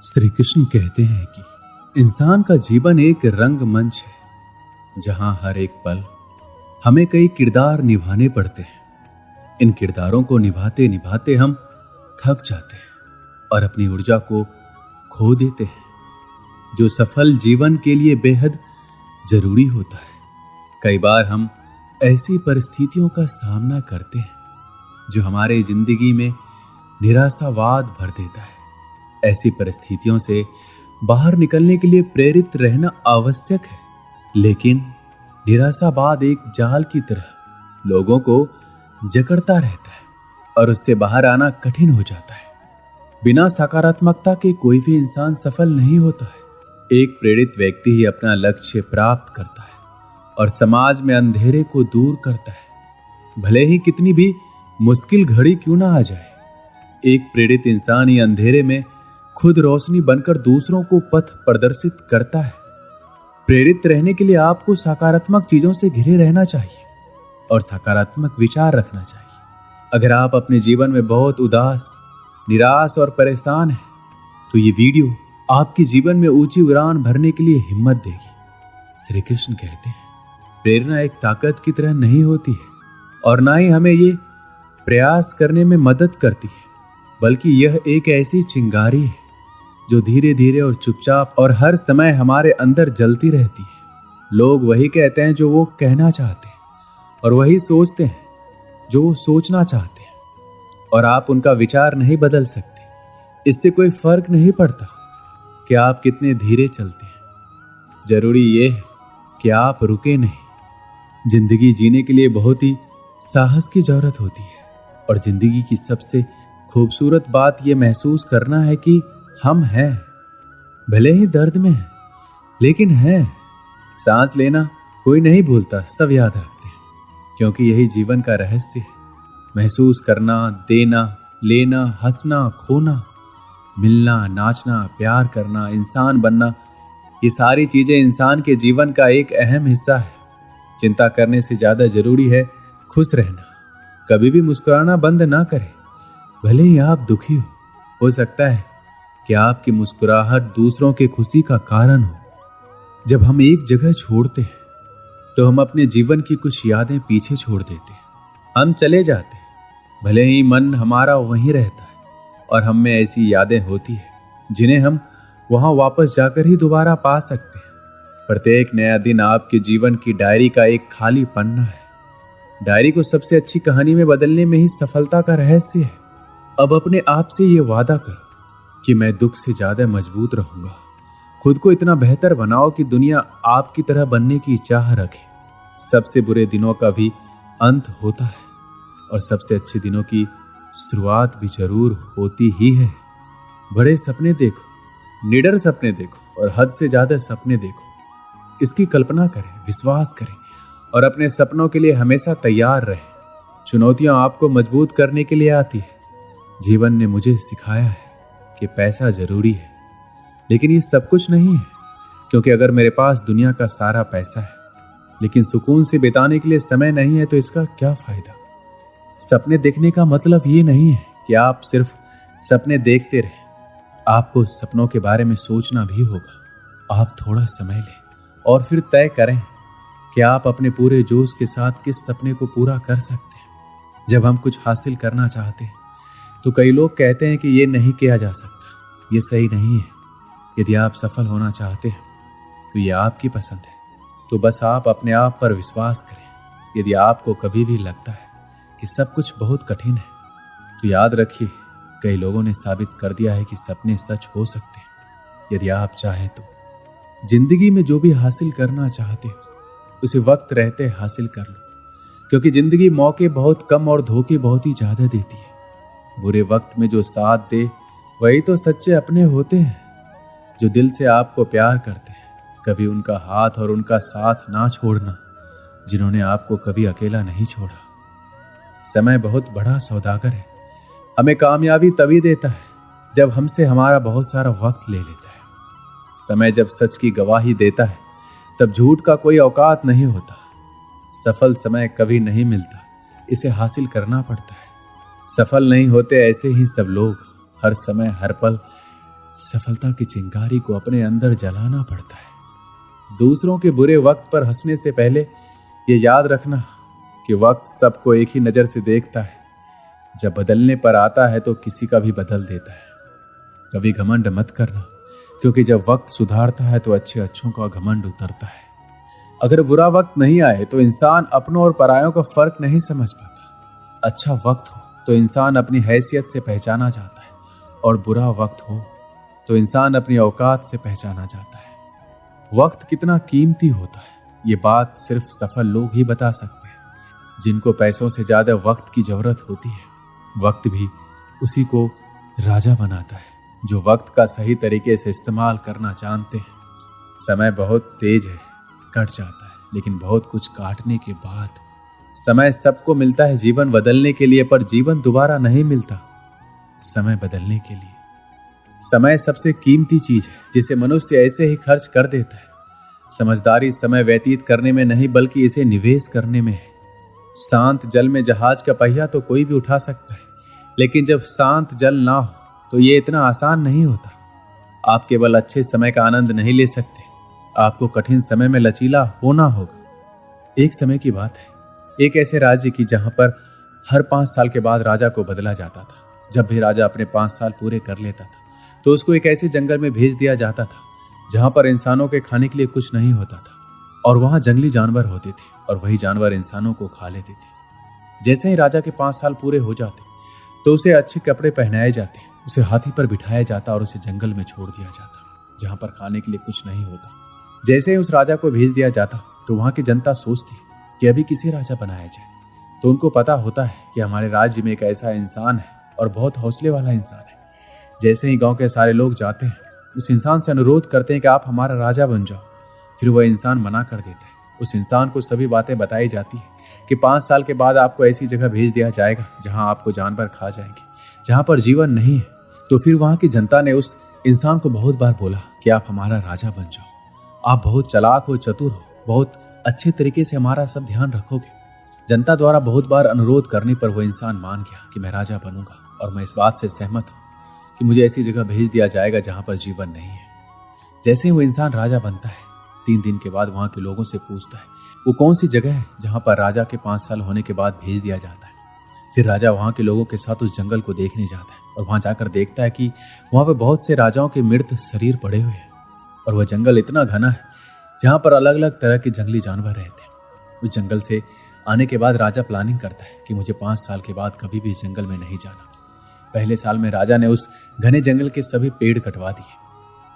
श्री कृष्ण कहते हैं कि इंसान का जीवन एक रंगमंच है जहां हर एक पल हमें कई किरदार निभाने पड़ते हैं। इन किरदारों को निभाते निभाते हम थक जाते हैं और अपनी ऊर्जा को खो देते हैं, जो सफल जीवन के लिए बेहद जरूरी होता है। कई बार हम ऐसी परिस्थितियों का सामना करते हैं जो हमारे जिंदगी में निराशावाद भर देता है। ऐसी परिस्थितियों से बाहर निकलने के लिए प्रेरित रहना आवश्यक है, लेकिन निराशावाद एक जाल की तरह लोगों को जकड़ता रहता है और उससे बाहर आना कठिन हो जाता है। बिना सकारात्मकता के कोई भी इंसान सफल नहीं होता है। एक प्रेरित व्यक्ति ही अपना लक्ष्य प्राप्त करता है और समाज में अंधेरे को दूर करता है, भले ही कितनी भी मुश्किल घड़ी क्यों ना आ जाए। एक प्रेरित इंसान ही अंधेरे में खुद रोशनी बनकर दूसरों को पथ प्रदर्शित करता है। प्रेरित रहने के लिए आपको सकारात्मक चीजों से घिरे रहना चाहिए और सकारात्मक विचार रखना चाहिए। अगर आप अपने जीवन में बहुत उदास, निराश और परेशान हैं, तो ये वीडियो आपके जीवन में ऊंची उड़ान भरने के लिए हिम्मत देगी। श्री कृष्ण कहते हैं, प्रेरणा एक ताकत की तरह नहीं होती है और ना ही हमें ये प्रयास करने में मदद करती है, बल्कि यह एक ऐसी चिंगारी है जो धीरे धीरे और चुपचाप और हर समय हमारे अंदर जलती रहती है। लोग वही कहते हैं जो वो कहना चाहते हैं और वही सोचते हैं जो वो सोचना चाहते हैं, और आप उनका विचार नहीं बदल सकते। इससे कोई फर्क नहीं पड़ता कि आप कितने धीरे चलते हैं, जरूरी ये है कि आप रुके नहीं। जिंदगी जीने के लिए बहुत ही साहस की जरूरत होती है और जिंदगी की सबसे खूबसूरत बात यह महसूस करना है कि हम हैं, भले ही दर्द में हैं, लेकिन हैं। सांस लेना कोई नहीं भूलता, सब याद रखते हैं, क्योंकि यही जीवन का रहस्य है। महसूस करना, देना, लेना, हंसना, खोना, मिलना, नाचना, प्यार करना, इंसान बनना, ये सारी चीजें इंसान के जीवन का एक अहम हिस्सा है। चिंता करने से ज्यादा जरूरी है खुश रहना। कभी भी मुस्कुराना बंद ना करें, भले ही आप दुखी हो सकता है कि आपकी मुस्कुराहट दूसरों के खुशी का कारण हो। जब हम एक जगह छोड़ते हैं तो हम अपने जीवन की कुछ यादें पीछे छोड़ देते हैं। हम चले जाते हैं, भले ही मन हमारा वहीं रहता है और हम में ऐसी यादें होती हैं जिन्हें हम वहां वापस जाकर ही दोबारा पा सकते हैं। प्रत्येक नया दिन आपके जीवन की डायरी का एक खाली पन्ना है। डायरी को सबसे अच्छी कहानी में बदलने में ही सफलता का रहस्य है। अब अपने आप से ये वादा करो कि मैं दुख से ज्यादा मजबूत रहूंगा। खुद को इतना बेहतर बनाओ कि दुनिया आपकी तरह बनने की चाह रखे। सबसे बुरे दिनों का भी अंत होता है और सबसे अच्छे दिनों की शुरुआत भी जरूर होती ही है। बड़े सपने देखो, निडर सपने देखो और हद से ज्यादा सपने देखो। इसकी कल्पना करें, विश्वास करें और अपने सपनों के लिए हमेशा तैयार रहें। चुनौतियां आपको मजबूत करने के लिए आती है। जीवन ने मुझे सिखाया है कि पैसा जरूरी है, लेकिन ये सब कुछ नहीं है, क्योंकि अगर मेरे पास दुनिया का सारा पैसा है लेकिन सुकून से बिताने के लिए समय नहीं है तो इसका क्या फायदा। सपने देखने का मतलब ये नहीं है कि आप सिर्फ सपने देखते रहें। आपको सपनों के बारे में सोचना भी होगा। आप थोड़ा समय लें और फिर तय करें कि आप अपने पूरे जोश के साथ किस सपने को पूरा कर सकते हैं। जब हम कुछ हासिल करना चाहते हैं तो कई लोग कहते हैं कि ये नहीं किया जा सकता, ये सही नहीं है। यदि आप सफल होना चाहते हैं तो ये आपकी पसंद है, तो बस आप अपने आप पर विश्वास करें। यदि आपको कभी भी लगता है कि सब कुछ बहुत कठिन है, तो याद रखिए, कई लोगों ने साबित कर दिया है कि सपने सच हो सकते हैं। यदि आप चाहें तो जिंदगी में जो भी हासिल करना चाहते हो उसे वक्त रहते हासिल कर लो, क्योंकि जिंदगी मौके बहुत कम और धोखे बहुत ही ज्यादा देती है। बुरे वक्त में जो साथ दे वही तो सच्चे अपने होते हैं, जो दिल से आपको प्यार करते हैं। कभी उनका हाथ और उनका साथ ना छोड़ना जिन्होंने आपको कभी अकेला नहीं छोड़ा। समय बहुत बड़ा सौदागर है। हमें कामयाबी तभी देता है जब हमसे हमारा बहुत सारा वक्त ले लेता है। समय जब सच की गवाही देता है तब झूठ का कोई औकात नहीं होता। सफल समय कभी नहीं मिलता, इसे हासिल करना पड़ता है। सफल नहीं होते ऐसे ही सब लोग, हर समय हर पल सफलता की चिंगारी को अपने अंदर जलाना पड़ता है। दूसरों के बुरे वक्त पर हंसने से पहले ये याद रखना कि वक्त सबको एक ही नजर से देखता है। जब बदलने पर आता है तो किसी का भी बदल देता है। कभी घमंड मत करना, क्योंकि जब वक्त सुधारता है तो अच्छों का घमंड उतरता है। अगर बुरा वक्त नहीं आए तो इंसान अपनों और परायों का फर्क नहीं समझ पाता। अच्छा वक्त हो तो इंसान अपनी हैसियत से पहचाना जाता है, और बुरा वक्त हो तो इंसान अपनी औकात से पहचाना जाता है। वक्त कितना कीमती होता है ये बात सिर्फ सफल लोग ही बता सकते हैं, जिनको पैसों से ज्यादा वक्त की जरूरत होती है। वक्त भी उसी को राजा बनाता है जो वक्त का सही तरीके से इस्तेमाल करना जानते हैं। समय बहुत तेज है, कट जाता है, लेकिन बहुत कुछ काटने के बाद समय सबको मिलता है जीवन बदलने के लिए, पर जीवन दोबारा नहीं मिलता समय बदलने के लिए। समय सबसे कीमती चीज है जिसे मनुष्य ऐसे ही खर्च कर देता है। समझदारी समय व्यतीत करने में नहीं बल्कि इसे निवेश करने में है। शांत जल में जहाज का पहिया तो कोई भी उठा सकता है, लेकिन जब शांत जल ना हो तो ये इतना आसान नहीं होता। आप केवल अच्छे समय का आनंद नहीं ले सकते, आपको कठिन समय में लचीला होना होगा। एक समय की बात है, एक ऐसे राज्य की जहां पर हर 5 साल के बाद राजा को बदला जाता था। जब भी राजा अपने 5 साल पूरे कर लेता था तो उसको एक ऐसे जंगल में भेज दिया जाता था जहां पर इंसानों के खाने के लिए कुछ नहीं होता था, और वहां जंगली जानवर होते थे और वही जानवर इंसानों को खा लेते थे। जैसे ही राजा के 5 साल पूरे हो जाते तो उसे अच्छे कपड़े पहनाए जाते, उसे हाथी पर बिठाया जाता और उसे जंगल में छोड़ दिया जाता जहां पर खाने के लिए कुछ नहीं होता। जैसे ही उस राजा को भेज दिया जाता तो वहां की जनता सोचती कि अभी किसे राजा बनाया जाए। तो उनको पता होता है कि हमारे राज्य में एक ऐसा इंसान है और बहुत हौसले वाला इंसान है। जैसे ही गांव के सारे लोग जाते हैं, उस इंसान से अनुरोध करते हैं कि आप हमारा राजा बन जाओ। फिर वह इंसान मना कर देता है। उस इंसान को सभी बातें बताई जाती है कि 5 साल के बाद आपको ऐसी जगह भेज दिया जाएगा जहां आपको जानवर खा जाएंगे, जहां पर जीवन नहीं है। तो फिर वहां की जनता ने उस इंसान को बहुत बार बोला कि आप हमारा राजा बन जाओ, आप बहुत चालाक हो, चतुर हो, बहुत अच्छे तरीके से हमारा सब ध्यान रखोगे। जनता द्वारा बहुत बार अनुरोध करने पर वह इंसान मान गया कि मैं राजा बनूंगा, और मैं इस बात से सहमत हूं कि मुझे ऐसी जगह भेज दिया जाएगा जहां पर जीवन नहीं है। जैसे ही वो इंसान राजा बनता है, 3 दिन के बाद वहां के लोगों से पूछता है वो कौन सी जगह है जहां पर राजा के 5 साल होने के बाद भेज दिया जाता है। फिर राजा वहां के लोगों के साथ उस जंगल को देखने जाता है, और वहां जाकर देखता है कि वहां पर बहुत से राजाओं के मृत शरीर पड़े हुए हैं, और वह जंगल इतना घना है जहां पर अलग अलग तरह के जंगली जानवर रहते हैं। उस जंगल से आने के बाद राजा प्लानिंग करता है कि मुझे 5 साल के बाद कभी भी इस जंगल में नहीं जाना। पहले साल में राजा ने उस घने जंगल के सभी पेड़ कटवा दिए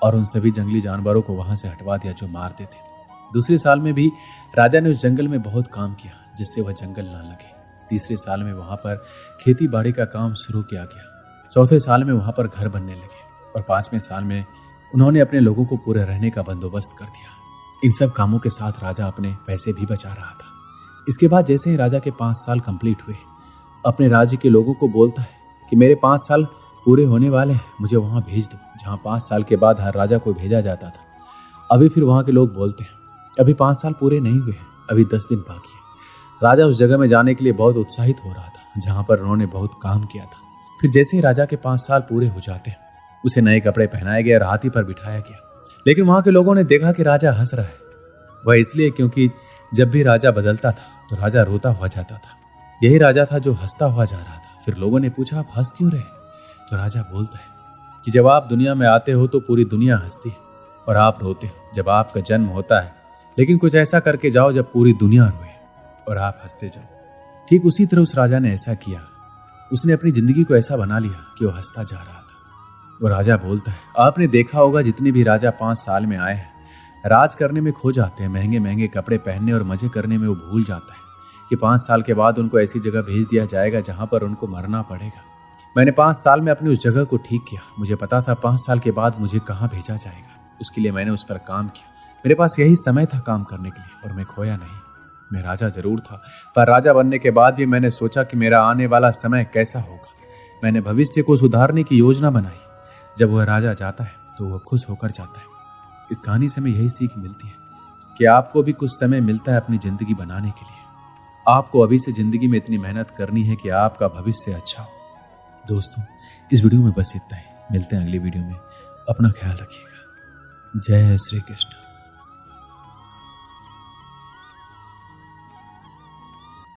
और उन सभी जंगली जानवरों को वहां से हटवा दिया जो मारते थे। दूसरे साल में भी राजा ने उस जंगल में बहुत काम किया जिससे वह जंगल ना लगे। तीसरे साल में वहां पर खेती बाड़ी का काम शुरू किया गया। चौथे साल में वहां पर घर बनने लगे, और 5वें साल में उन्होंने अपने लोगों को पूरे रहने का बंदोबस्त कर दिया। इन सब कामों के साथ राजा अपने पैसे भी बचा रहा था। इसके बाद जैसे ही राजा के 5 साल कंप्लीट हुए, अपने राज्य के लोगों को बोलता है कि मेरे 5 साल पूरे होने वाले हैं, मुझे वहां भेज दो जहां 5 साल के बाद हर राजा को भेजा जाता था। अभी फिर वहां के लोग बोलते हैं अभी 5 साल पूरे नहीं हुए हैं, अभी 10 दिन बाकी है। राजा उस जगह में जाने के लिए बहुत उत्साहित हो रहा था जहां पर उन्होंने बहुत काम किया था। फिर जैसे ही राजा के 5 साल पूरे हो जाते हैं, उसे नए कपड़े पहनाए गए और हाथी पर बिठाया गया। लेकिन वहां के लोगों ने देखा कि राजा हंस रहा है। वह इसलिए क्योंकि जब भी राजा बदलता था तो राजा रोता हुआ जाता था। यही राजा था जो हंसता हुआ जा रहा था। फिर लोगों ने पूछा आप हंस क्यों रहे? तो राजा बोलता है कि जब आप दुनिया में आते हो तो पूरी दुनिया हंसती है, और आप रोते हो जब आपका जन्म होता है। लेकिन कुछ ऐसा करके जाओ जब पूरी दुनिया रोए और आप हंसते जाओ। ठीक उसी तरह उस राजा ने ऐसा किया। उसने अपनी जिंदगी को ऐसा बना लिया कि वो हंसता जा रहा था। वो राजा बोलता है आपने देखा होगा जितने भी राजा 5 साल में आए हैं, राज करने में खो जाते हैं, महंगे महंगे कपड़े पहनने और मजे करने में वो भूल जाता है कि 5 साल के बाद उनको ऐसी जगह भेज दिया जाएगा जहां पर उनको मरना पड़ेगा। मैंने 5 साल में अपनी उस जगह को ठीक किया। मुझे पता था 5 साल के बाद मुझे कहाँ भेजा जाएगा। उसके लिए मैंने उस पर काम किया। मेरे पास यही समय था काम करने के लिए, और मैं खोया नहीं। मैं राजा जरूर था, पर राजा बनने के बाद भी मैंने सोचा कि मेरा आने वाला समय कैसा होगा। मैंने भविष्य को सुधारने की योजना बनाई। जब वह राजा जाता है तो वह खुश होकर जाता है। इस कहानी से हमें यही सीख मिलती है कि आपको भी कुछ समय मिलता है अपनी जिंदगी बनाने के लिए। आपको अभी से जिंदगी में इतनी मेहनत करनी है कि आपका भविष्य अच्छा हो। दोस्तों, इस वीडियो में बस इतना ही। मिलते हैं अगली वीडियो में। अपना ख्याल रखिएगा। जय श्री कृष्ण।